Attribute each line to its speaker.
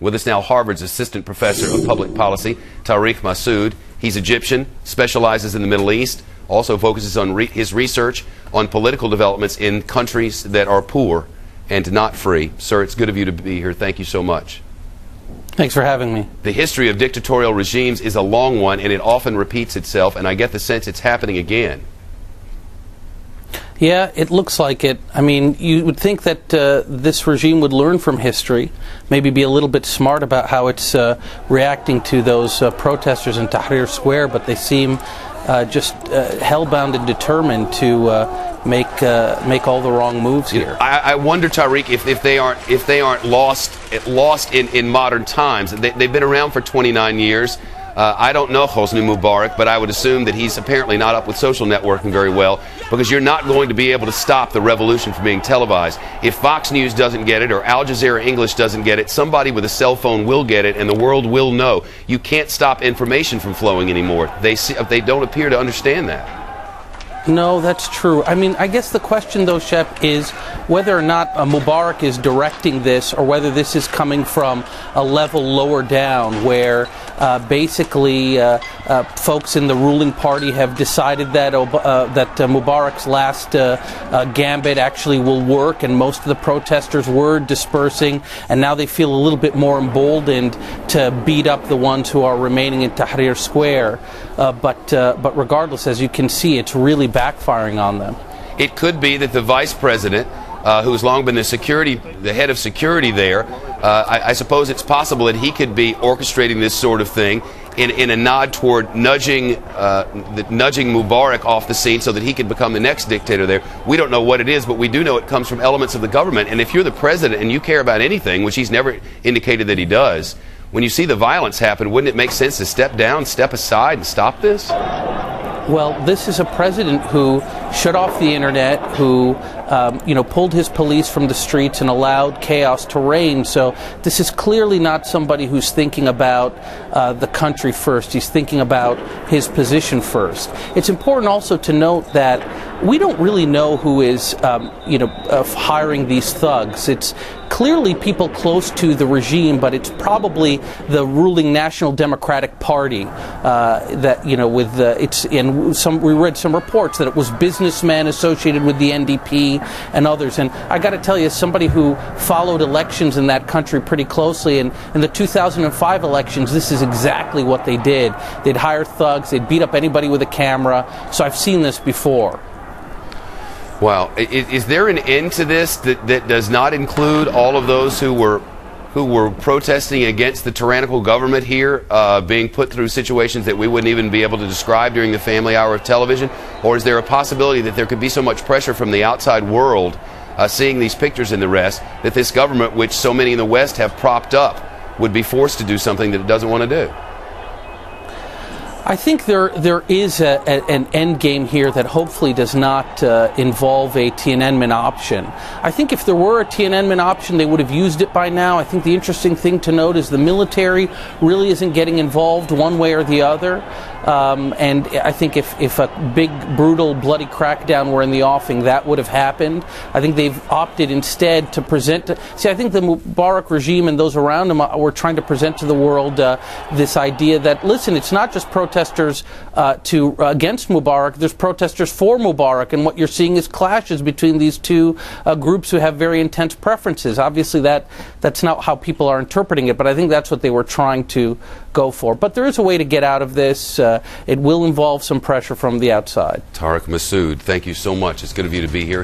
Speaker 1: With us now, Harvard's assistant professor of public policy, Tariq Massoud. He's Egyptian, specializes in the Middle East, also focuses on his research on political developments in countries that are poor and not free. Sir, it's good of you to be here. Thank you so much.
Speaker 2: Thanks for having me.
Speaker 1: The history of dictatorial regimes is a long one, and it often repeats itself, and I get the sense it's happening again.
Speaker 2: Yeah, it looks like it. I mean, you would think that this regime would learn from history, maybe be a little bit smart about how it's reacting to those protesters in Tahrir Square, but they seem just hell-bound and determined to make all the wrong moves here.
Speaker 1: I wonder, Tariq, if they aren't lost in modern times. They've been around for 29 years. I don't know Hosni Mubarak, but I would assume that he's apparently not up with social networking very well, because you're not going to be able to stop the revolution from being televised. If Fox News doesn't get it, or Al Jazeera English doesn't get it, somebody with a cell phone will get it, and the world will know. You can't stop information from flowing anymore. They don't appear to understand that.
Speaker 2: No, that's true. I mean, I guess the question, though, Shep, is whether or not Mubarak is directing this, or whether this is coming from a level lower down, where basically folks in the ruling party have decided that Mubarak's last gambit actually will work, and most of the protesters were dispersing, and now they feel a little bit more emboldened to beat up the ones who are remaining in Tahrir Square. But regardless, as you can see, it's really backfiring on them.
Speaker 1: It could be that the vice president, who's long been the head of security there, I suppose it's possible that he could be orchestrating this sort of thing in a nod toward nudging Mubarak off the scene so that he could become the next dictator there. We don't know what it is, but we do know it comes from elements of the government. And if you're the president and you care about anything, which he's never indicated that he does, when you see the violence happen, wouldn't it make sense to step down, step aside, and stop this?
Speaker 2: Well, this is a president who shut off the internet, who pulled his police from the streets and allowed chaos to reign. So this is clearly not somebody who's thinking about the country first. He's thinking about his position first. It's important also to note that we don't really know who is hiring these thugs. It's clearly people close to the regime, but it's probably the ruling National Democratic Party we read some reports that it was businessmen associated with the NDP and others. And I got to tell you, as somebody who followed elections in that country pretty closely, and in the 2005 elections, this is exactly what they did. They'd hire thugs, they'd beat up anybody with a camera. So I've seen this before.
Speaker 1: Wow. Is there an end to this that does not include all of those who were protesting against the tyrannical government here, being put through situations that we wouldn't even be able to describe during the family hour of television? Or is there a possibility that there could be so much pressure from the outside world, seeing these pictures and the rest, that this government, which so many in the West have propped up, would be forced to do something that it doesn't want to do?
Speaker 2: I think there is an end game here that hopefully does not involve a Tiananmen option. I think if there were a Tiananmen option, they would have used it by now. I think the interesting thing to note is the military really isn't getting involved one way or the other. And I think if a big, brutal, bloody crackdown were in the offing, that would have happened. I think they've opted instead to present... I think the Mubarak regime and those around him were trying to present to the world this idea that, listen, it's not just protesters against Mubarak, there's protesters for Mubarak, and what you're seeing is clashes between these two groups who have very intense preferences. Obviously that's not how people are interpreting it, but I think that's what they were trying to go for. But there is a way to get out of this. It will involve some pressure from the outside.
Speaker 1: Tariq Massoud, thank you so much. It's good of you to be here.